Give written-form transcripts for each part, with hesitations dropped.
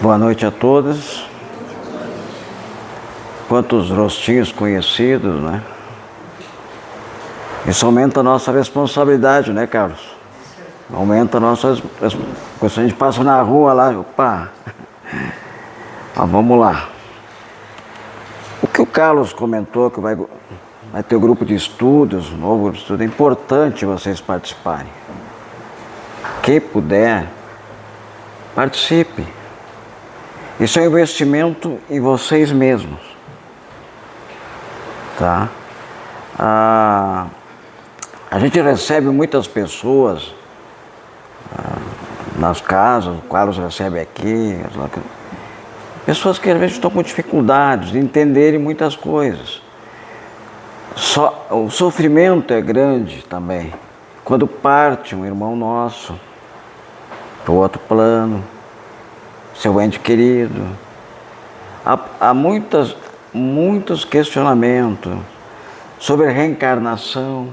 Boa noite a todos. Quantos rostinhos conhecidos, né? Isso aumenta a nossa responsabilidade, né, Carlos? Aumenta a nossa... Quando a gente passa na rua lá, opa! Mas vamos lá. O que o Carlos comentou, que vai ter o grupo de estudos, um novo grupo de estudos, é importante vocês participarem. Quem puder, participe. Isso é um investimento em vocês mesmos. Tá? A gente recebe muitas pessoas nas casas, o Carlos recebe aqui, pessoas que às vezes estão com dificuldades de entenderem muitas coisas. O sofrimento é grande também, quando parte um irmão nosso para o outro plano, seu ente querido. Há muitos questionamentos sobre reencarnação,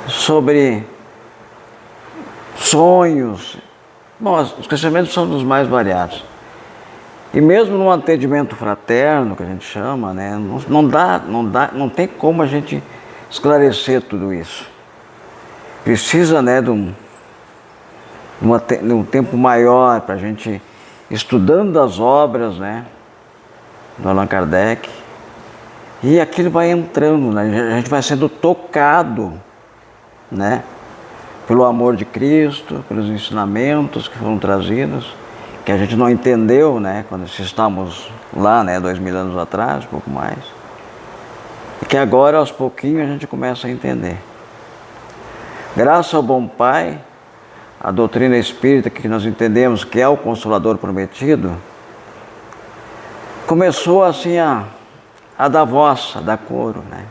sobre sonhos. Bom, os questionamentos são dos mais variados. E mesmo no atendimento fraterno, que a gente chama, né, não tem como a gente esclarecer tudo isso. Precisa, né, de um tempo maior para a gente estudando as obras, né, do Allan Kardec, e aquilo vai entrando, né, a gente vai sendo tocado, né, pelo amor de Cristo, pelos ensinamentos que foram trazidos, que a gente não entendeu, né, quando estávamos lá, né, 2000 anos atrás, um pouco mais, e que agora aos pouquinhos a gente começa a entender. Graças ao bom Pai, a doutrina espírita que nós entendemos que é o Consolador prometido, começou assim a dar voz, a dar coro, né?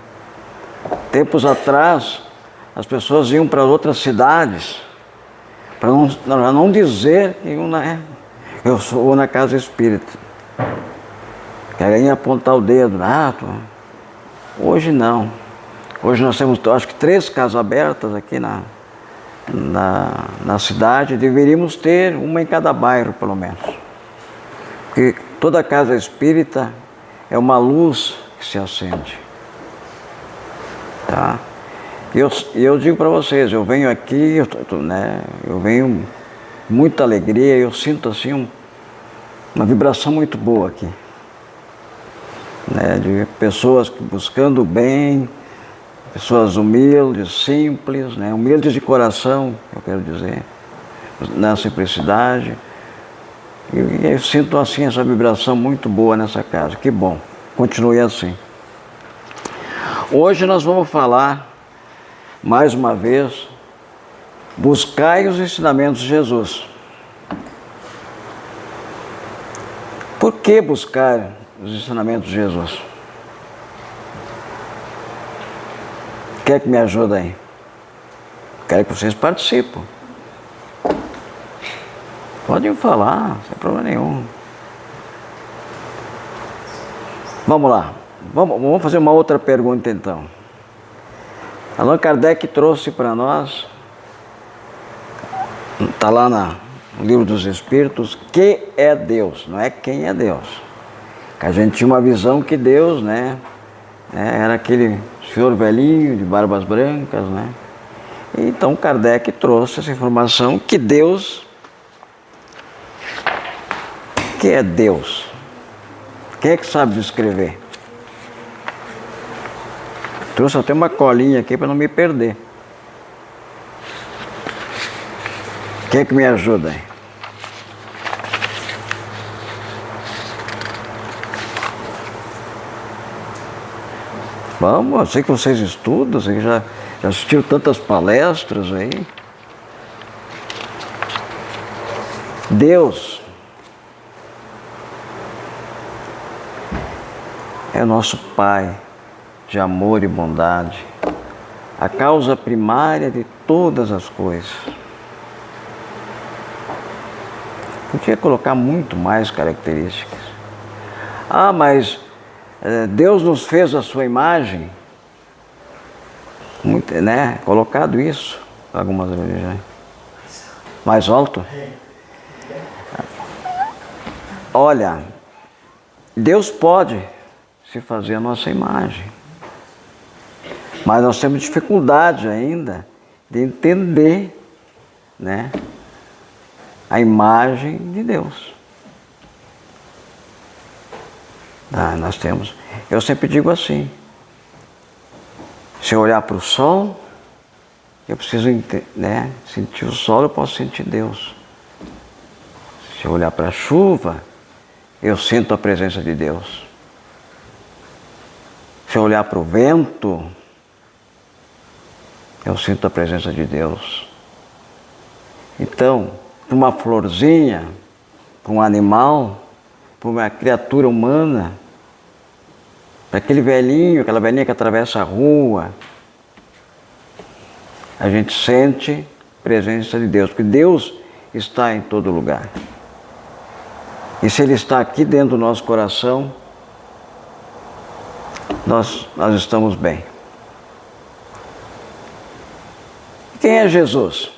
Tempos atrás, as pessoas iam para outras cidades, para não dizer que eu sou na casa espírita. Querem apontar o dedo, hoje não. Hoje nós temos, acho que 3 casas abertas aqui na cidade, deveríamos ter uma em cada bairro, pelo menos. Porque toda casa espírita é uma luz que se acende. Tá? E eu digo para vocês, eu venho aqui, eu venho com muita alegria, eu sinto assim uma vibração muito boa aqui. Né? De pessoas buscando o bem, pessoas humildes, simples, né? Humildes de coração, eu quero dizer, na simplicidade. E eu sinto assim essa vibração muito boa nessa casa. Que bom, continue assim. Hoje nós vamos falar, mais uma vez, buscai os ensinamentos de Jesus. Por que buscar os ensinamentos de Jesus? Quer que me ajude aí? Quero que vocês participem. Podem falar, sem problema nenhum. Vamos lá. Vamos fazer uma outra pergunta então. Allan Kardec trouxe para nós, está lá no Livro dos Espíritos, que é Deus, não é quem é Deus. Que a gente tinha uma visão que Deus, né, era aquele senhor velhinho de barbas brancas, né? Então Kardec trouxe essa informação que Deus, que é Deus. Quem é que sabe descrever? Trouxe até uma colinha aqui para não me perder. Quem é que me ajuda aí? Vamos, eu sei que vocês estudam, vocês já assistiram tantas palestras aí. Deus é nosso Pai de amor e bondade, a causa primária de todas as coisas. Podia colocar muito mais características. Mas Deus nos fez a sua imagem, muito, né? Colocado isso em algumas religiões. Mais alto? Olha, Deus pode se fazer a nossa imagem, mas nós temos dificuldade ainda de entender, né, a imagem de Deus. Nós temos. Eu sempre digo assim: se eu olhar para o sol, eu preciso, né, sentir o sol, eu posso sentir Deus. Se eu olhar para a chuva, eu sinto a presença de Deus. Se eu olhar para o vento, eu sinto a presença de Deus. Então, para uma florzinha, para um animal, para uma criatura humana, para aquele velhinho, aquela velhinha que atravessa a rua, a gente sente a presença de Deus, porque Deus está em todo lugar. E se Ele está aqui dentro do nosso coração, nós estamos bem. Quem é Jesus?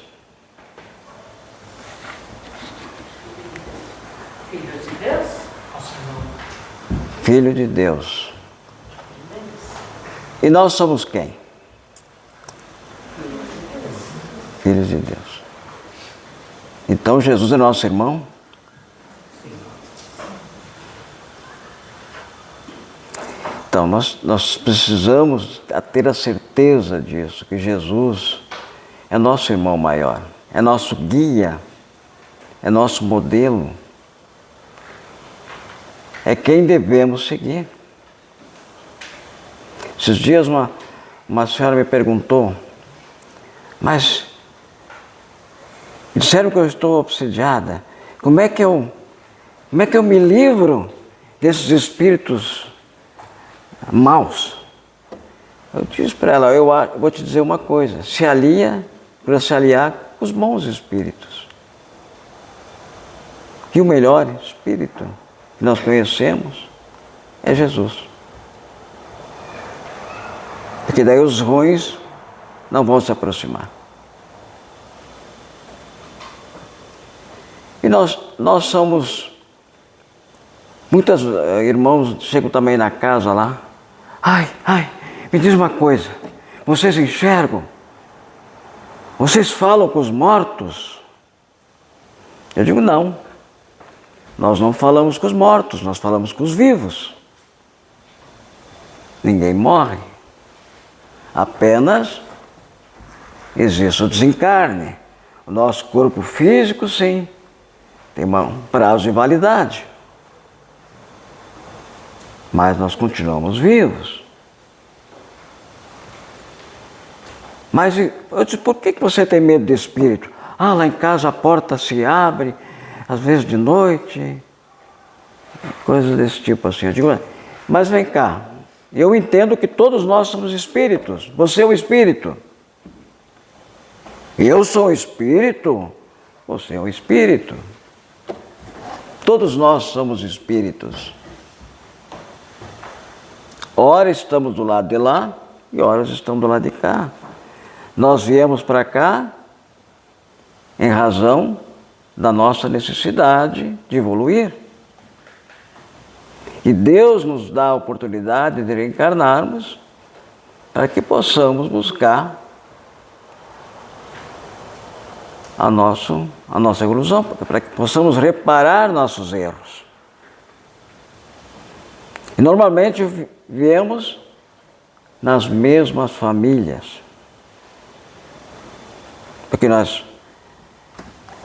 Filho de Deus? Filho de Deus. E nós somos quem? Filhos de Deus. Então Jesus é nosso irmão? Então nós precisamos ter a certeza disso, que Jesus é nosso irmão maior, é nosso guia, é nosso modelo, é quem devemos seguir. Esses dias uma senhora me perguntou, mas disseram que eu estou obsidiada, como é que eu me livro desses espíritos maus? Eu disse para ela, eu vou te dizer uma coisa, se aliar com os bons espíritos. E o melhor espírito que nós conhecemos é Jesus. Porque daí os ruins não vão se aproximar. E nós somos, muitos irmãos chegam também na casa lá, ai, me diz uma coisa, vocês enxergam? Vocês falam com os mortos? Eu digo não, nós não falamos com os mortos, nós falamos com os vivos. Ninguém morre, apenas existe o desencarne. O nosso corpo físico, sim, tem um prazo de validade, mas nós continuamos vivos. Mas eu disse, por que você tem medo de espírito? Lá em casa a porta se abre, às vezes de noite, coisas desse tipo assim. Eu digo, mas vem cá, eu entendo que todos nós somos espíritos, você é um espírito. Eu sou um espírito, você é um espírito. Todos nós somos espíritos. Ora estamos do lado de lá e ora estamos do lado de cá. Nós viemos para cá em razão da nossa necessidade de evoluir. E Deus nos dá a oportunidade de reencarnarmos para que possamos buscar a nossa evolução, para que possamos reparar nossos erros. E normalmente viemos nas mesmas famílias, porque nós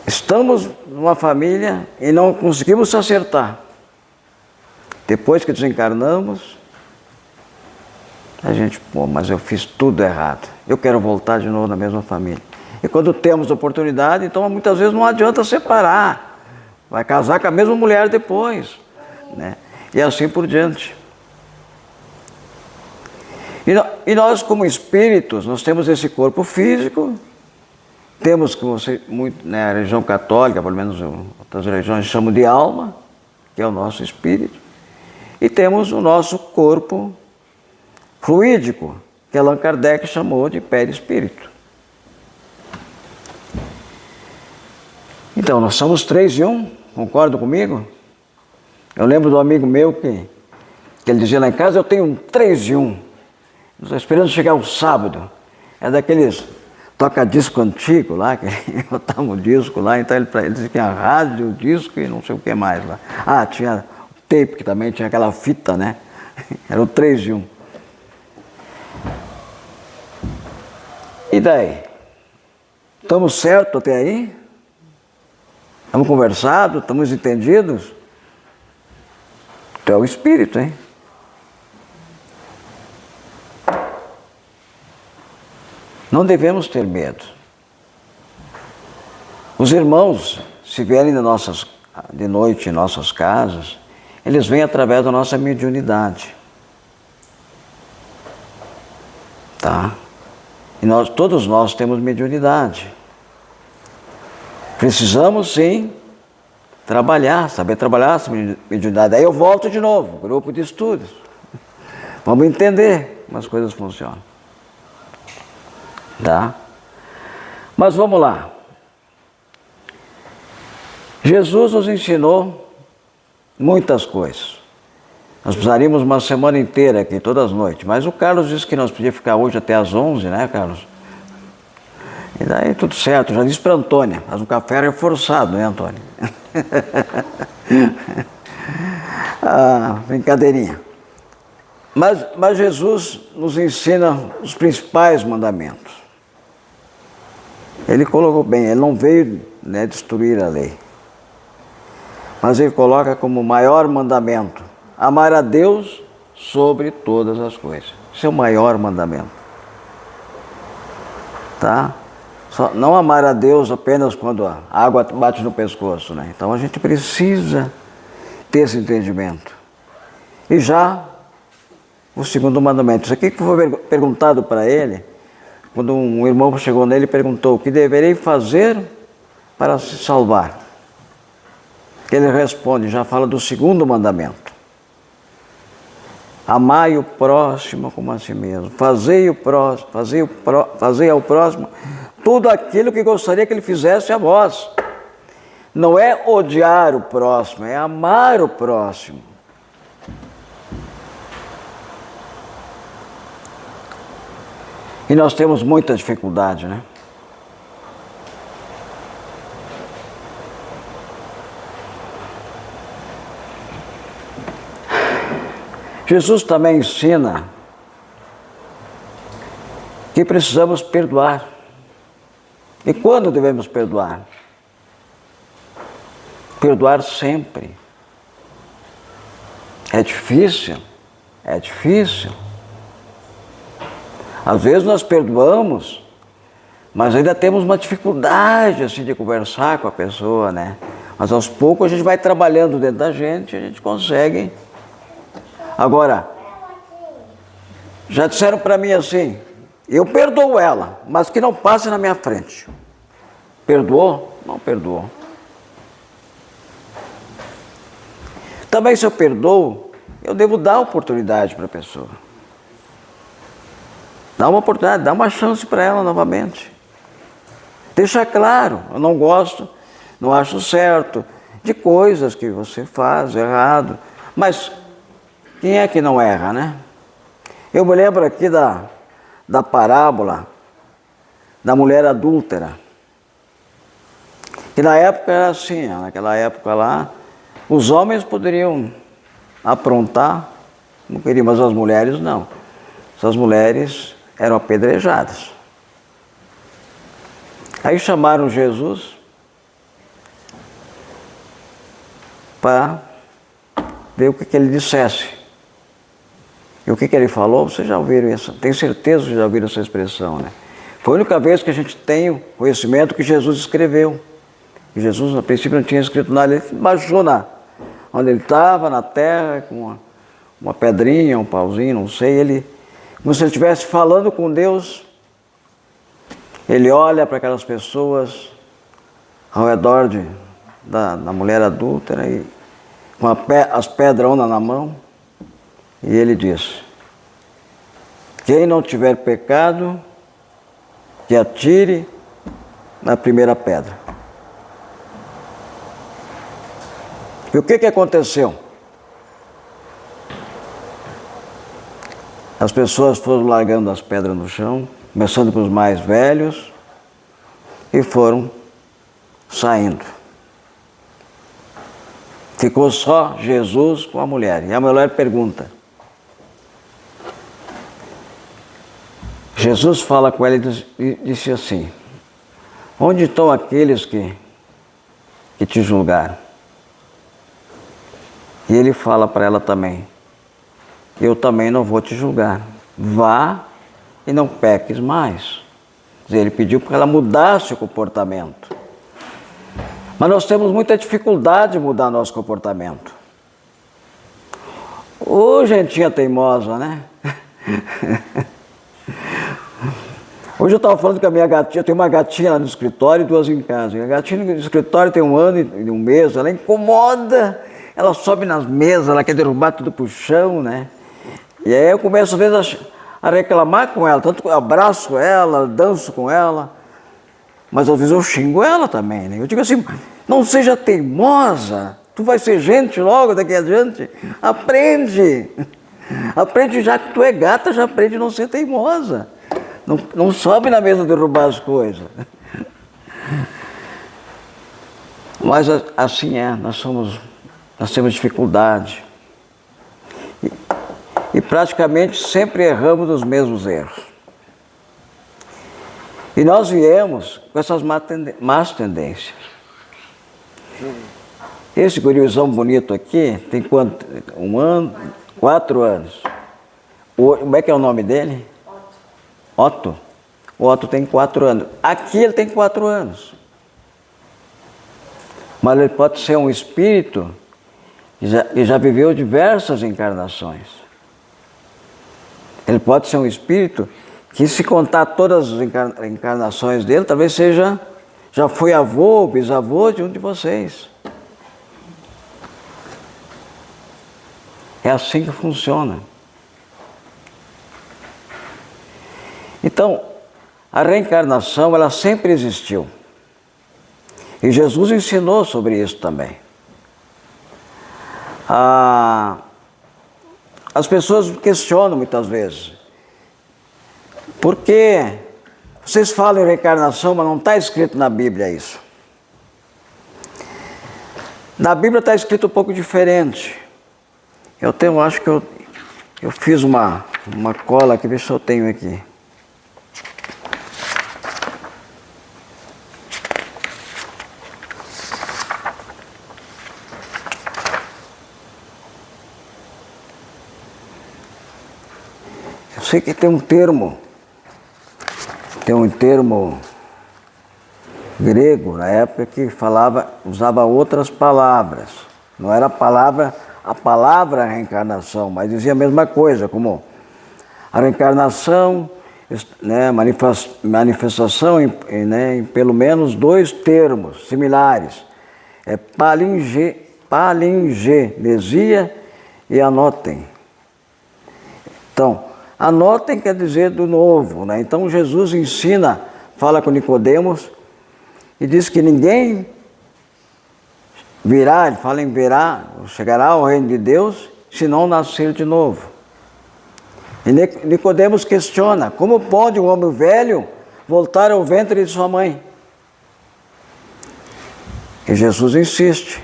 estamos numa família e não conseguimos se acertar. Depois que desencarnamos, a gente, mas eu fiz tudo errado, eu quero voltar de novo na mesma família. E quando temos oportunidade, então muitas vezes não adianta separar, vai casar com a mesma mulher depois, né? E assim por diante. E nós, como espíritos, nós temos esse corpo físico, temos, como a religião católica, pelo menos outras religiões chamam de alma, que é o nosso espírito, e temos o nosso corpo fluídico, que Allan Kardec chamou de perispírito. Então, nós somos 3 em 1, concordam comigo? Eu lembro do amigo meu que ele dizia lá em casa, eu tenho um 3 em 1. Estou esperando chegar o sábado. É daqueles toca-disco antigo lá, que ele botava um disco lá, então ele dizia que tinha rádio, disco e não sei o que mais lá. Ah, tinha tape, que também tinha aquela fita, né? Era o 3 em 1. E daí? Estamos certos até aí? Estamos conversados? Estamos entendidos? Tu é o Espírito, hein? Não devemos ter medo. Os irmãos, se vierem de noite em nossas casas, eles vêm através da nossa mediunidade. Tá? E todos nós temos mediunidade. Precisamos, sim, saber trabalhar essa mediunidade. Aí eu volto de novo, grupo de estudos. Vamos entender como as coisas funcionam. Tá? Mas vamos lá. Jesus nos ensinou muitas coisas. Nós precisaríamos uma semana inteira aqui, todas as noites. Mas o Carlos disse que nós podíamos ficar hoje até às 11, né, Carlos? E daí tudo certo. Já disse para a Antônia, mas o café era forçado, né, Antônia? Brincadeirinha. Mas Jesus nos ensina os principais mandamentos. Ele colocou bem, ele não veio, né, destruir a lei. Mas ele coloca como maior mandamento: amar a Deus sobre todas as coisas. Esse é o maior mandamento. Tá? Não amar a Deus apenas quando a água bate no pescoço, né? Então a gente precisa ter esse entendimento. E já o segundo mandamento. Isso aqui que foi perguntado para ele, quando um irmão chegou nele e perguntou: o que deverei fazer para se salvar? Ele responde, já fala do segundo mandamento: amai o próximo como a si mesmo. Fazei ao próximo tudo aquilo que gostaria que ele fizesse a vós. Não é odiar o próximo, é amar o próximo. E nós temos muita dificuldade, né? Jesus também ensina que precisamos perdoar. E quando devemos perdoar? Perdoar sempre. É difícil, é difícil. Às vezes nós perdoamos, mas ainda temos uma dificuldade assim de conversar com a pessoa, né? Mas aos poucos a gente vai trabalhando dentro da gente, a gente consegue. Agora, já disseram para mim assim: eu perdoo ela, mas que não passe na minha frente. Perdoou? Não perdoou. Também, se eu perdoo, eu devo dar oportunidade para a pessoa. Dá uma oportunidade, dá uma chance para ela novamente. Deixa claro, eu não gosto, não acho certo de coisas que você faz errado. Mas quem é que não erra, né? Eu me lembro aqui da parábola da mulher adúltera. Que na época era assim, naquela época lá, os homens poderiam aprontar, não queriam, mas as mulheres não. Essas mulheres eram apedrejadas. Aí chamaram Jesus para ver o que ele dissesse. E o que ele falou, vocês já ouviram isso? Tenho certeza que já ouviram essa expressão, né? Foi a única vez que a gente tem o conhecimento que Jesus escreveu. E Jesus, no princípio, não tinha escrito nada. Ele baixou onde ele estava, na terra, com uma pedrinha, um pauzinho, não sei. Como se ele estivesse falando com Deus. Ele olha para aquelas pessoas ao redor da mulher adúltera, e com as pedranas na mão. E ele diz: quem não tiver pecado, que atire na primeira pedra. E o que aconteceu? as pessoas foram largando as pedras no chão, começando pelos mais velhos, e foram saindo. Ficou só Jesus com a mulher. E a mulher pergunta. Jesus fala com ela e disse assim: onde estão aqueles que te julgaram? E ele fala para ela também: eu também não vou te julgar. Vá e não peques mais. Quer dizer, ele pediu para ela mudasse o comportamento. Mas nós temos muita dificuldade de mudar nosso comportamento. Ô, gentinha teimosa, né? Hoje eu estava falando com a minha gatinha, eu tenho uma gatinha lá no escritório e duas em casa. E a gatinha no escritório tem 1 ano e 1 mês, ela incomoda, ela sobe nas mesas, ela quer derrubar tudo pro chão, né? E aí eu começo às vezes a reclamar com ela, tanto que eu abraço ela, danço com ela, mas às vezes eu xingo ela também, né? Eu digo assim: não seja teimosa, tu vai ser gente logo daqui adiante, aprende. Aprende, já que tu é gata, já aprende a não ser teimosa. Não sobe na mesa derrubar as coisas. Mas assim é, nós temos dificuldade. E praticamente sempre erramos os mesmos erros. E nós viemos com essas más tendências. Esse gurizão bonito aqui tem quanto? 1 ano, 4 anos. Como é que é o nome dele? Otto. O Otto tem 4 anos. Aqui ele tem 4 anos. Mas ele pode ser um espírito que já viveu diversas encarnações. Ele pode ser um espírito que, se contar todas as encarnações dele, talvez já foi avô, bisavô de um de vocês. É assim que funciona. Então, a reencarnação, ela sempre existiu. E Jesus ensinou sobre isso também. As pessoas questionam muitas vezes: por que vocês falam em reencarnação, mas não está escrito na Bíblia isso? Na Bíblia está escrito um pouco diferente. Acho que eu fiz uma cola aqui, deixa eu tenho aqui. Eu sei que tem um termo grego na época que usava outras palavras. Não era a palavra reencarnação, mas dizia a mesma coisa, como a reencarnação, né, manifestação em pelo menos 2 termos similares. É palingenesia e anotem. Então, anotem quer dizer do novo, né? Então Jesus fala com Nicodemos e diz que ninguém virá, ele fala em chegará ao reino de Deus se não nascer de novo. E Nicodemos questiona: como pode um homem velho voltar ao ventre de sua mãe? E Jesus insiste: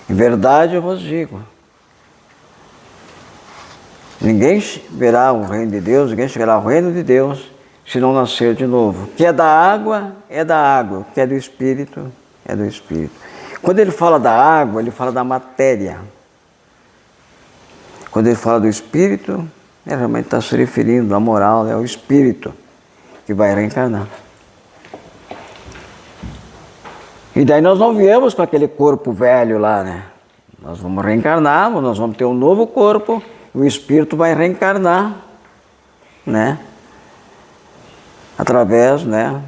em verdade eu vos digo, ninguém verá o reino de Deus, ninguém chegará ao reino de Deus se não nascer de novo. O que é da água, é da água. O que é do Espírito, é do Espírito. Quando ele fala da água, ele fala da matéria. Quando ele fala do Espírito, ele realmente está se referindo à moral, é o Espírito que vai reencarnar. E daí nós não viemos com aquele corpo velho lá, né? Nós vamos reencarnar, nós vamos ter um novo corpo, e o Espírito vai reencarnar, né? Através, né,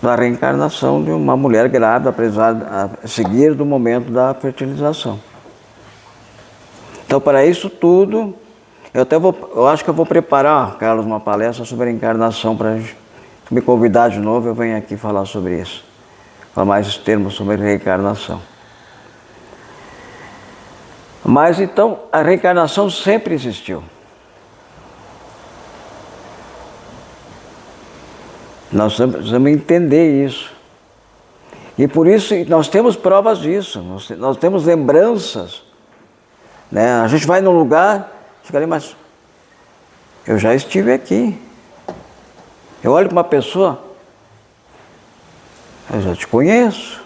da reencarnação de uma mulher grávida, a seguir do momento da fertilização. Então, para isso tudo, eu acho que eu vou preparar, Carlos, uma palestra sobre a reencarnação, para a gente me convidar de novo, eu venho aqui falar sobre isso, falar mais termos sobre reencarnação. Mas então a reencarnação sempre existiu. Nós precisamos entender isso. E por isso nós temos provas disso, nós temos lembranças. Né? A gente vai num lugar, fica ali, mas eu já estive aqui. Eu olho para uma pessoa, eu já te conheço.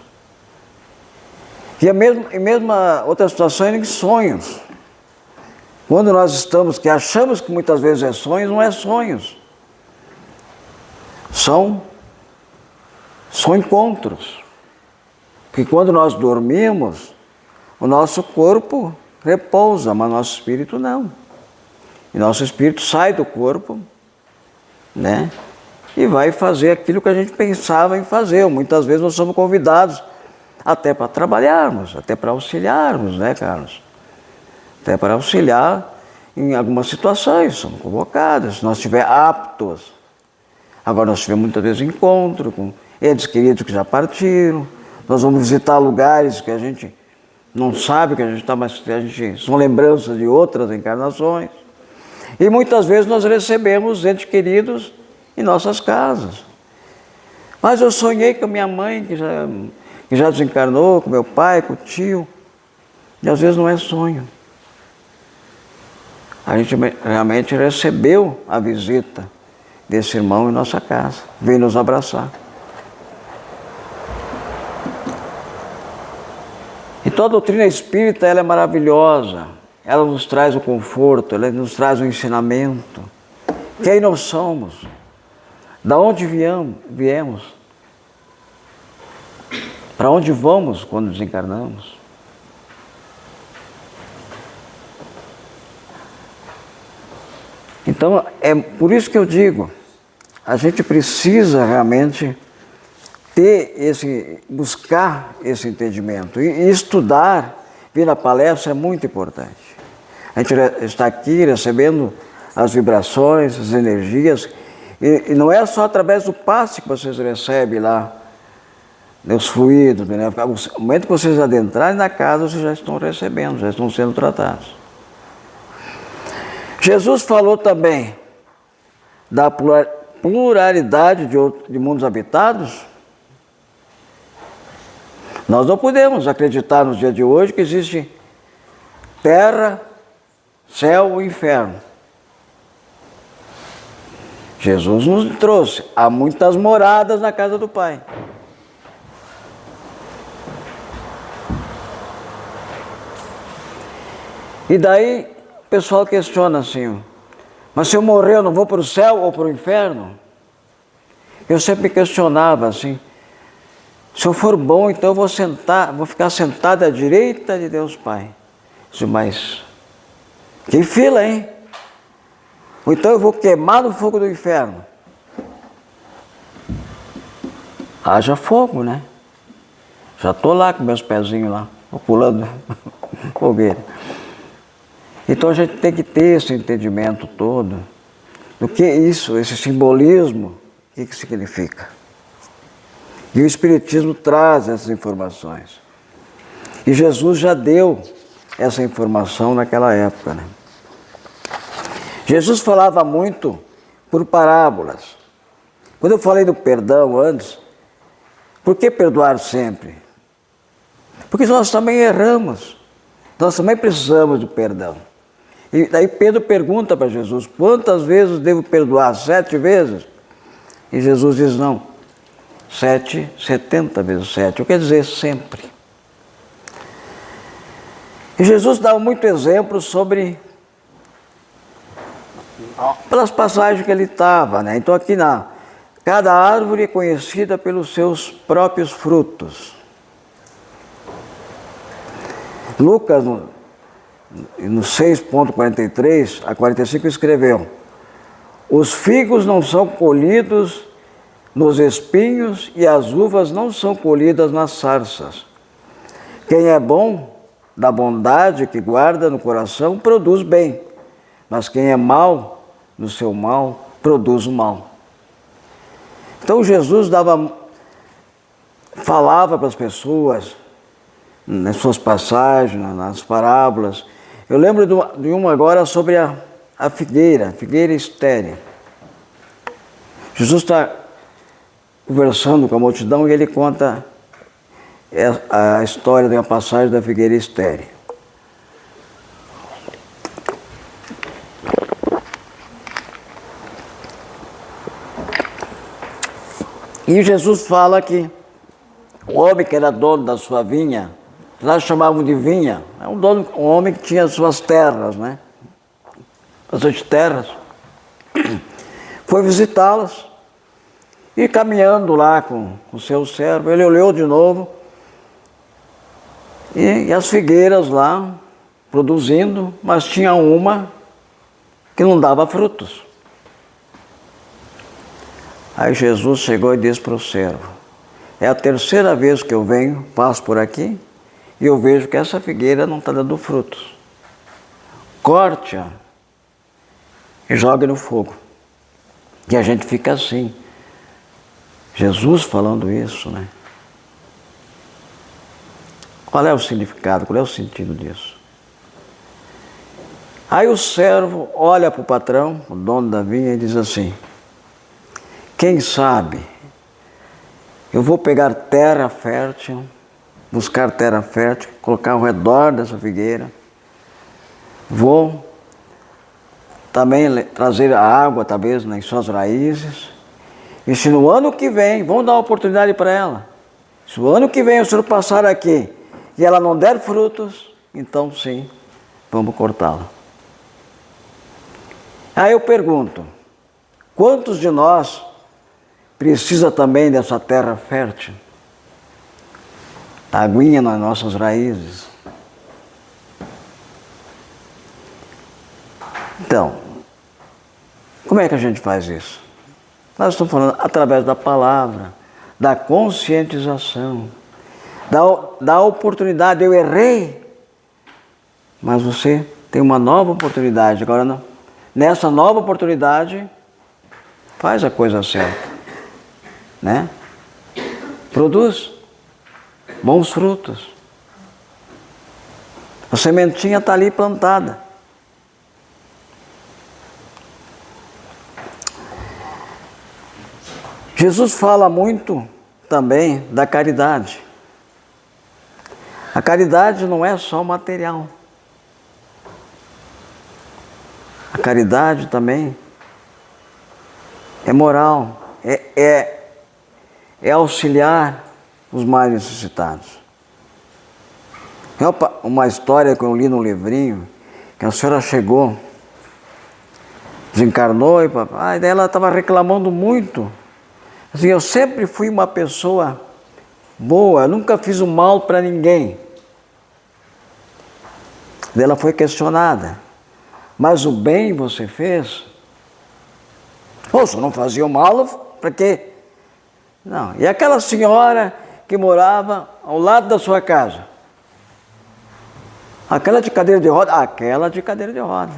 E mesmo outras situações em sonhos. Quando nós estamos, que achamos que muitas vezes é sonhos, não é sonhos. São encontros. Porque quando nós dormimos, o nosso corpo repousa, mas nosso espírito não. E nosso espírito sai do corpo, né? E vai fazer aquilo que a gente pensava em fazer. Muitas vezes nós somos convidados até para trabalharmos, até para auxiliarmos, né, Carlos? Até para auxiliar em algumas situações, somos convocados, se nós estivermos aptos. Agora nós tivemos muitas vezes encontro com entes queridos que já partiram, nós vamos visitar lugares que a gente não sabe que a gente está, mas que a gente são lembranças de outras encarnações. E muitas vezes nós recebemos entes queridos em nossas casas. Mas eu sonhei com a minha mãe, que já desencarnou, com meu pai, com o tio. E às vezes não é sonho. A gente realmente recebeu a visita desse irmão em nossa casa, veio nos abraçar. Então a doutrina espírita, ela é maravilhosa, ela nos traz o conforto, ela nos traz o ensinamento. Quem nós somos? Da onde viemos? Para onde vamos quando desencarnamos? Então, é por isso que eu digo, a gente precisa realmente buscar esse entendimento. E estudar, vir na palestra é muito importante. A gente está aqui recebendo as vibrações, as energias, e não é só através do passe que vocês recebem lá, os fluidos, né? No momento que vocês adentrarem na casa, vocês já estão recebendo, já estão sendo tratados. Jesus falou também da pluralidade de mundos habitados. Nós não podemos acreditar nos dias de hoje que existe terra, céu e inferno. Jesus nos trouxe, há muitas moradas na casa do Pai. E daí o pessoal questiona assim, mas se eu morrer eu não vou para o céu ou para o inferno? Eu sempre questionava assim, se eu for bom, então eu vou ficar sentado à direita de Deus Pai. Disse, mas que fila, hein? Ou então eu vou queimar no fogo do inferno. Haja fogo, né? Já estou lá com meus pezinhos lá, pulando fogueira. Então a gente tem que ter esse entendimento todo do que é isso, esse simbolismo, o que significa. E o Espiritismo traz essas informações. E Jesus já deu essa informação naquela época, né? Jesus falava muito por parábolas. Quando eu falei do perdão antes, por que perdoar sempre? Porque nós também erramos, nós também precisamos do perdão. E daí Pedro pergunta para Jesus, quantas vezes devo perdoar? 7 vezes? E Jesus diz, não, 70 vezes 7, o que quer dizer sempre. E Jesus dá muito exemplo sobre, pelas passagens que ele estava, né? Então aqui cada árvore é conhecida pelos seus próprios frutos. Lucas, no 6,43 a 45, escreveu, os figos não são colhidos nos espinhos e as uvas não são colhidas nas sarças. Quem é bom, da bondade que guarda no coração, produz bem, mas quem é mau, no seu mal, produz o mal. Então Jesus falava para as pessoas, nas suas passagens, nas parábolas, Eu lembro de uma agora sobre a figueira estéril. Jesus está conversando com a multidão e ele conta a história de uma passagem da figueira estéril. E Jesus fala que o homem que era dono da sua vinha, lá chamavam de vinha, é um homem que tinha suas terras, né? Bastante terras. Foi visitá-las e caminhando lá com o seu servo, ele olhou de novo e as figueiras lá produzindo, mas tinha uma que não dava frutos. Aí Jesus chegou e disse para o servo: é a terceira vez que eu venho, passo por aqui, e eu vejo que essa figueira não está dando frutos. Corte-a e jogue no fogo. E a gente fica assim. Jesus falando isso, né? Qual é o significado, qual é o sentido disso? Aí o servo olha para o patrão, o dono da vinha, e diz assim: quem sabe eu vou pegar terra fértil, buscar terra fértil, colocar ao redor dessa figueira, vou também trazer a água, talvez, nas suas raízes, e se no ano que vem, vamos dar uma oportunidade para ela, se o ano que vem o senhor passar aqui e ela não der frutos, então sim, vamos cortá-la. Aí eu pergunto, quantos de nós precisa também dessa terra fértil? A aguinha nas nossas raízes. Então, como é que a gente faz isso? Nós estamos falando através da palavra, da conscientização, da oportunidade. Eu errei, mas você tem uma nova oportunidade. Agora, não. Nessa nova oportunidade, faz a coisa certa, né? Produz bons frutos. A sementinha está ali plantada. Jesus fala muito também da caridade. A caridade não é só material. A caridade também é moral, é auxiliar os mais necessitados. É uma história que eu li num livrinho, que a senhora chegou, desencarnou e daí ela estava reclamando muito. Assim, eu sempre fui uma pessoa boa, nunca fiz o mal para ninguém. Daí ela foi questionada, mas o bem você fez? Ou se não fazia o mal, para quê? Não. E aquela senhora que morava ao lado da sua casa? Aquela de cadeira de roda? Aquela de cadeira de roda.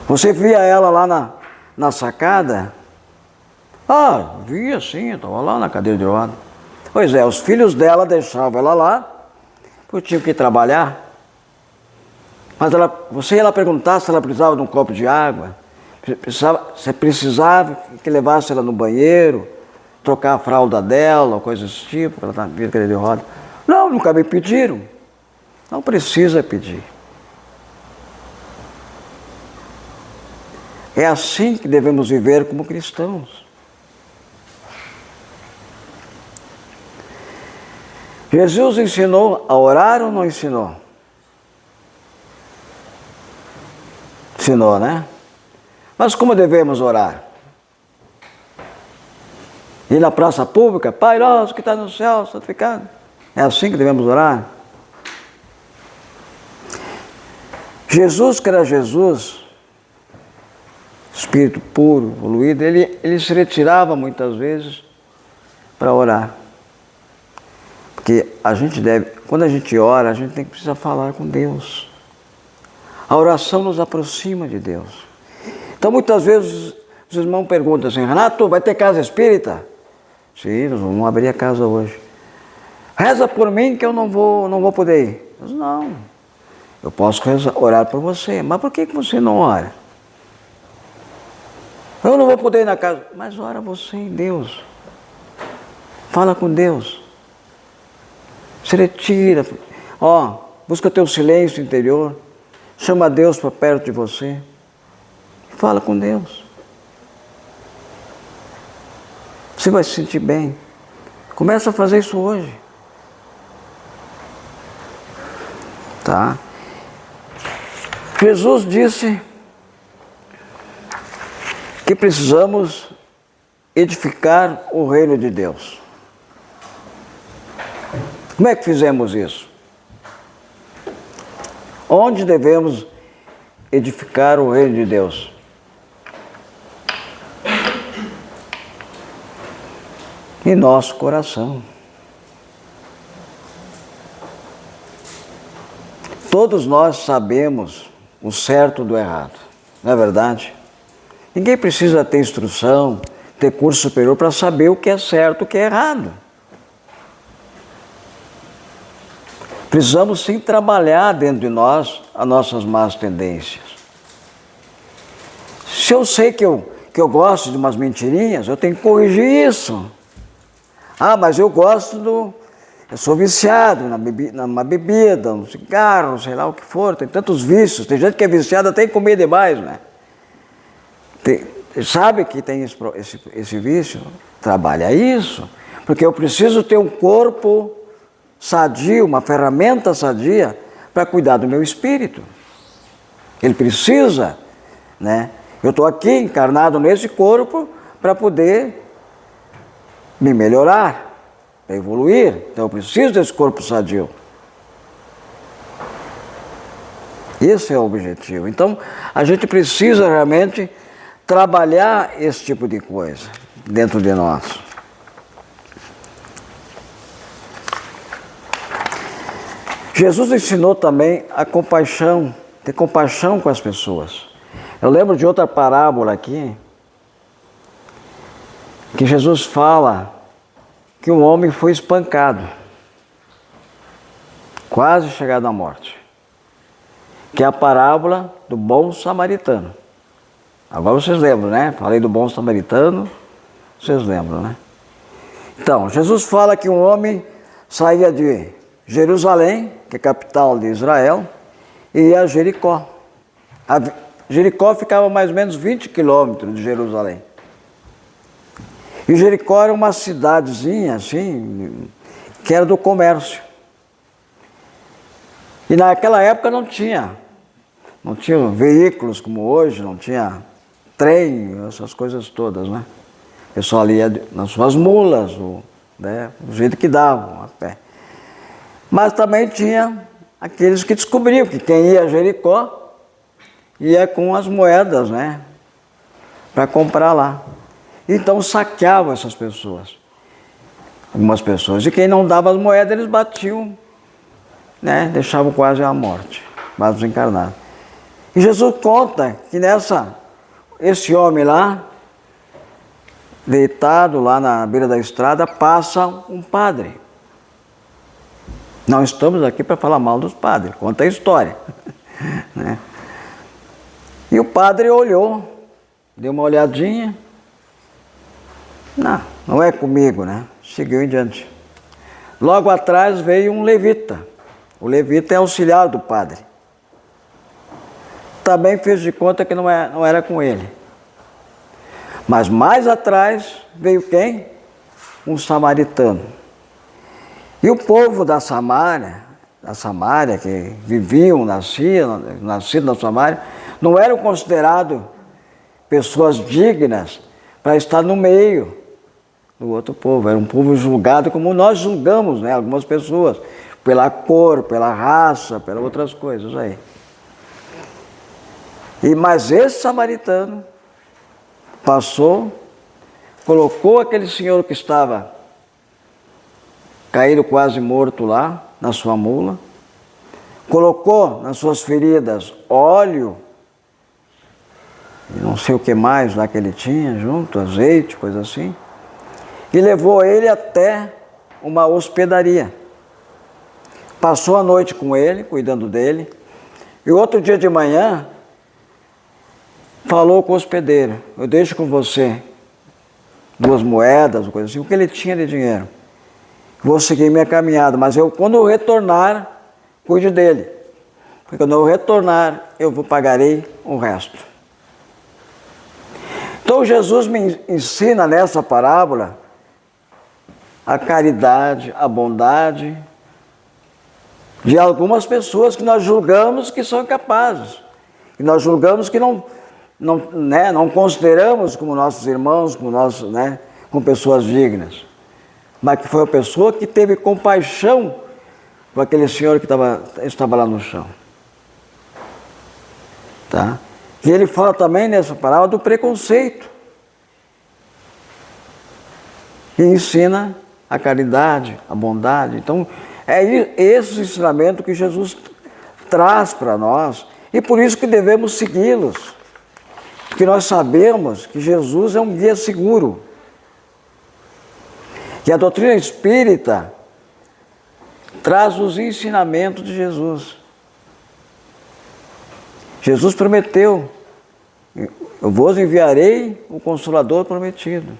Você via ela lá na sacada? Ah, via sim, estava lá na cadeira de roda. Pois é, os filhos dela deixavam ela lá, porque tinham que trabalhar. Mas você ia lá perguntar se ela precisava de um copo de água, se precisava que levasse ela no banheiro, trocar a fralda dela, coisas desse tipo, ela estava na cadeira de roda. Não, nunca me pediram. Não precisa pedir. É assim que devemos viver como cristãos. Jesus ensinou a orar ou não ensinou? Ensinou, né? Mas como devemos orar? Ir na praça pública, Pai nosso que está no céu, santificado. É assim que devemos orar? Jesus, que era Jesus, Espírito puro, evoluído, ele se retirava muitas vezes para orar. Porque a gente quando a gente ora, a gente tem que precisar falar com Deus. A oração nos aproxima de Deus. Então muitas vezes os irmãos perguntam assim, Renato, vai ter casa espírita? Sim, nós vamos abrir a casa hoje. Reza por mim que eu não vou poder ir. Mas não. Eu posso orar por você, mas por que você não ora? Eu não vou poder ir na casa, mas ora você em Deus. Fala com Deus. Se retira. Busca teu silêncio interior. Chama Deus para perto de você. Fala com Deus. Você vai se sentir bem. Começa a fazer isso hoje. Tá? Jesus disse que precisamos edificar o reino de Deus. Como é que fizemos isso? Onde devemos edificar o reino de Deus? Em nosso coração. Todos nós sabemos o certo do errado, não é verdade? Ninguém precisa ter instrução, ter curso superior para saber o que é certo e o que é errado. Precisamos sim trabalhar dentro de nós as nossas más tendências. Se eu sei que eu gosto de umas mentirinhas, eu tenho que corrigir isso. Mas eu sou viciado numa bebida, num cigarro, sei lá o que for, tem tantos vícios. Tem gente que é viciada até em comer demais, né? Sabe que tem esse vício? Trabalha isso, porque eu preciso ter um corpo sadio, uma ferramenta sadia para cuidar do meu espírito. Ele precisa, né? Eu estou aqui encarnado nesse corpo para poder me melhorar, para evoluir. Então eu preciso desse corpo sadio. Esse é o objetivo. Então a gente precisa realmente trabalhar esse tipo de coisa dentro de nós. Jesus ensinou também a compaixão, ter compaixão com as pessoas. Eu lembro de outra parábola aqui, que Jesus fala que um homem foi espancado, quase chegado à morte, que é a parábola do bom samaritano. Agora vocês lembram, né? Falei do bom samaritano, vocês lembram, né? Então, Jesus fala que um homem saía de Jerusalém, que é a capital de Israel, e ia a Jericó. Jericó ficava a mais ou menos 20 quilômetros de Jerusalém. E Jericó era uma cidadezinha, assim, que era do comércio. E naquela época não tinha veículos como hoje, não tinha trem, essas coisas todas, né? O pessoal ia nas suas mulas, né? Do jeito que davam, a pé. Mas também tinha aqueles que descobriam que quem ia a Jericó ia com as moedas, né? Para comprar lá. Então saqueavam essas pessoas. Algumas pessoas. E quem não dava as moedas, eles batiam, né? Deixavam quase a morte, quase desencarnado. E Jesus conta que esse homem lá, deitado lá na beira da estrada, passa um padre. Não estamos aqui para falar mal dos padres, conta a história. Né? E o padre olhou, deu uma olhadinha. Não é comigo, né? Seguiu em diante. Logo atrás veio um levita. O levita é auxiliar do padre. Também fez de conta que não era com ele. Mas mais atrás veio quem? Um samaritano. E o povo da Samária, que viviam, nascidos na Samária, não eram considerados pessoas dignas para estar no meio do outro povo. Era um povo julgado como nós julgamos, né? Algumas pessoas, pela cor, pela raça, pelas outras coisas aí. Mas esse samaritano passou, colocou aquele senhor que estava caído quase morto lá, na sua mula, colocou nas suas feridas óleo, e não sei o que mais lá que ele tinha junto, azeite, coisa assim, e levou ele até uma hospedaria. Passou a noite com ele, cuidando dele, E outro dia de manhã, falou com o hospedeiro, eu deixo com você 2 moedas, coisa assim, o que ele tinha de dinheiro. Vou seguir minha caminhada, mas quando eu retornar, cuide dele. Porque quando eu retornar, eu pagarei o resto. Então Jesus me ensina nessa parábola a caridade, a bondade de algumas pessoas que nós julgamos que são incapazes. Que nós julgamos que não consideramos como nossos irmãos, como pessoas dignas. Mas que foi a pessoa que teve compaixão com aquele senhor que estava lá no chão. Tá? E ele fala também nessa parábola do preconceito. E ensina a caridade, a bondade. Então, é esse ensinamento que Jesus traz para nós. E por isso que devemos segui-los. Porque nós sabemos que Jesus é um guia seguro. E a doutrina espírita traz os ensinamentos de Jesus. Jesus prometeu, eu vos enviarei o Consolador prometido.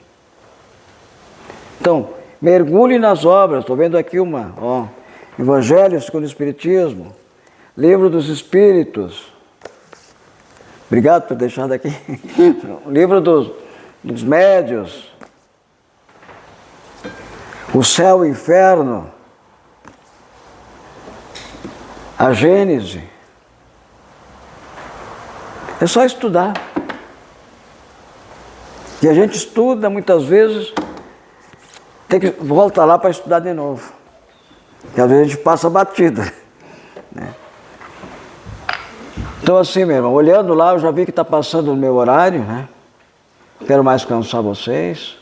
Então, mergulhe nas obras. Estou vendo aqui Evangelho segundo o Espiritismo, Livro dos Espíritos. Obrigado por deixar daqui. Livro dos Médios. O Céu e o Inferno. A Gênese. É só estudar. E a gente estuda muitas vezes, tem que voltar lá para estudar de novo. Porque às vezes a gente passa batida. Né? Então assim, meu irmão, olhando lá, eu já vi que está passando o meu horário, né? Não quero mais cansar vocês.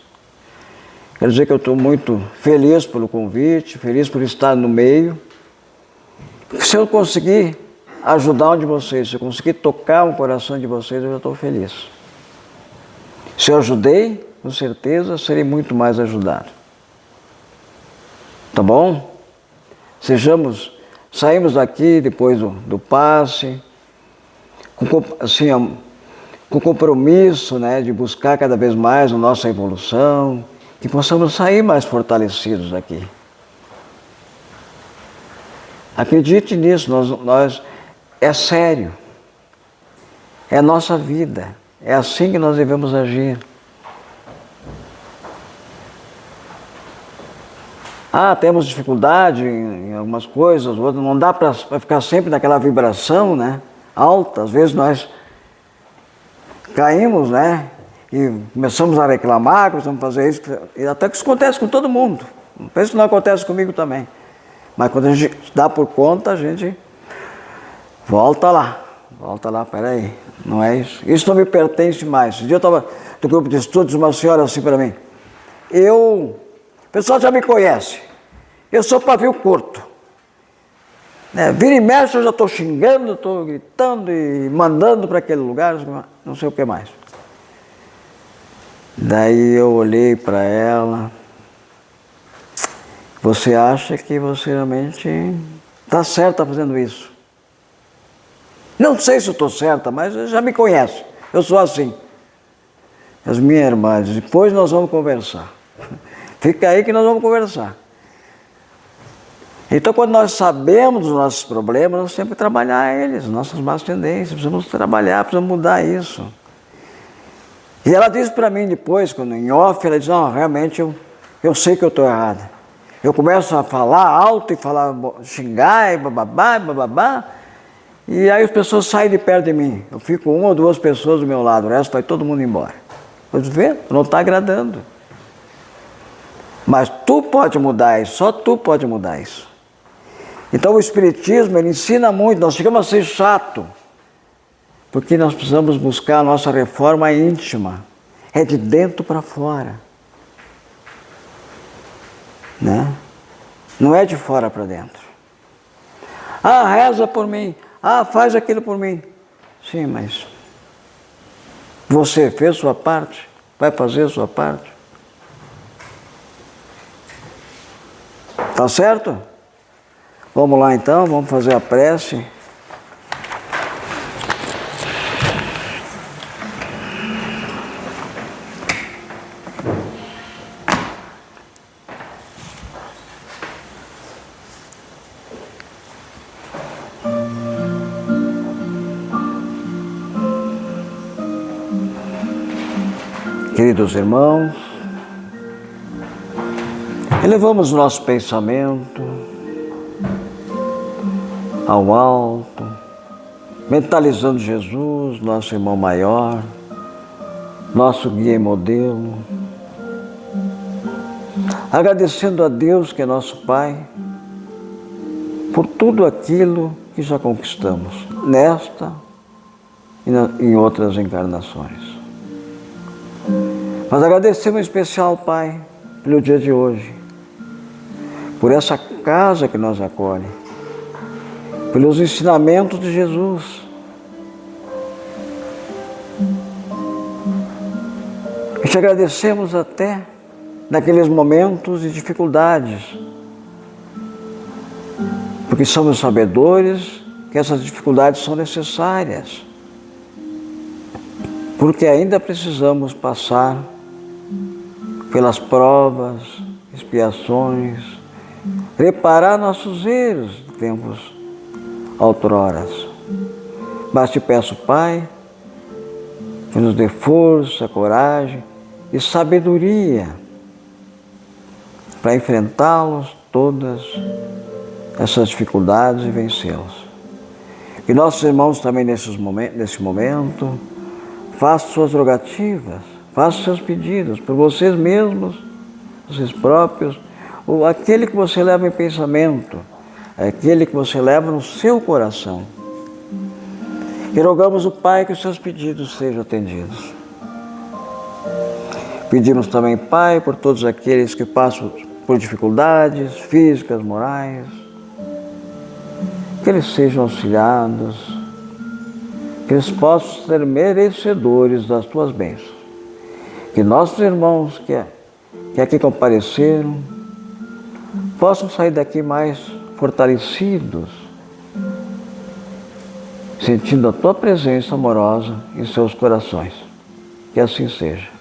Quero dizer que eu estou muito feliz pelo convite, feliz por estar no meio. Se eu conseguir ajudar um de vocês, se eu conseguir tocar o coração de vocês, eu já estou feliz. Se eu ajudei, com certeza serei muito mais ajudado. Tá bom? Saímos daqui depois do passe, com compromisso, né, de buscar cada vez mais a nossa evolução, que possamos sair mais fortalecidos daqui. Acredite nisso, é sério, é a nossa vida, é assim que nós devemos agir. Temos dificuldade em algumas coisas, outras, não dá para ficar sempre naquela vibração, né, alta. Às vezes nós caímos, né, e começamos a reclamar, começamos a fazer isso, e até que isso acontece com todo mundo. Não penso que não acontece comigo também. Mas quando a gente dá por conta, a gente volta lá, peraí, não é isso. Isso não me pertence mais. Esse dia eu estava no grupo de estudos, uma senhora assim para mim, o pessoal já me conhece, eu sou pavio curto. Vira e mexe, eu já estou xingando, estou gritando e mandando para aquele lugar, não sei o que mais. Daí eu olhei para ela, você acha que você realmente está certa fazendo isso? Não sei se eu estou certa, mas já me conhece, eu sou assim. As minhas irmãs, depois nós vamos conversar. Fica aí que nós vamos conversar. Então, quando nós sabemos dos nossos problemas, nós temos que trabalhar eles, nossas más tendências, precisamos trabalhar, precisamos mudar isso. E ela disse para mim depois, quando em off, ela disse, não, realmente eu sei que eu estou errada. Eu começo a falar alto e xingar e bababá, e aí as pessoas saem de perto de mim. Eu fico 1 ou 2 pessoas do meu lado, o resto vai todo mundo embora. Pode ver? Não está agradando. Mas tu pode mudar isso, só tu pode mudar isso. Então o Espiritismo, ele ensina muito, nós chegamos a ser chato, porque nós precisamos buscar a nossa reforma íntima, é de dentro para fora, né? Não é de fora para dentro. Reza por mim, faz aquilo por mim. Sim, mas você fez sua parte? Vai fazer a sua parte? Tá certo? Vamos lá então, vamos fazer a prece. Queridos irmãos, elevamos nosso pensamento ao alto, mentalizando Jesus, nosso irmão maior, nosso guia e modelo, agradecendo a Deus, que é nosso Pai, por tudo aquilo que já conquistamos nesta e em outras encarnações. Mas agradecemos em especial, Pai, pelo dia de hoje, por essa casa que nos acolhe, pelos ensinamentos de Jesus. E te agradecemos até naqueles momentos de dificuldades, porque somos sabedores que essas dificuldades são necessárias, porque ainda precisamos passar pelas provas, expiações, reparar nossos erros de tempos outroras. Mas te peço, Pai, que nos dê força, coragem e sabedoria para enfrentá-los todas essas dificuldades e vencê-las. Que nossos irmãos também nesse momento façam suas rogativas, façam seus pedidos por vocês mesmos, vocês próprios, ou aquele que você leva em pensamento, aquele que você leva no seu coração. E rogamos o Pai que os seus pedidos sejam atendidos. Pedimos também, Pai, por todos aqueles que passam por dificuldades físicas, morais, que eles sejam auxiliados, que eles possam ser merecedores das tuas bênçãos. Que nossos irmãos que aqui compareceram possam sair daqui mais fortalecidos, sentindo a tua presença amorosa em seus corações. Que assim seja.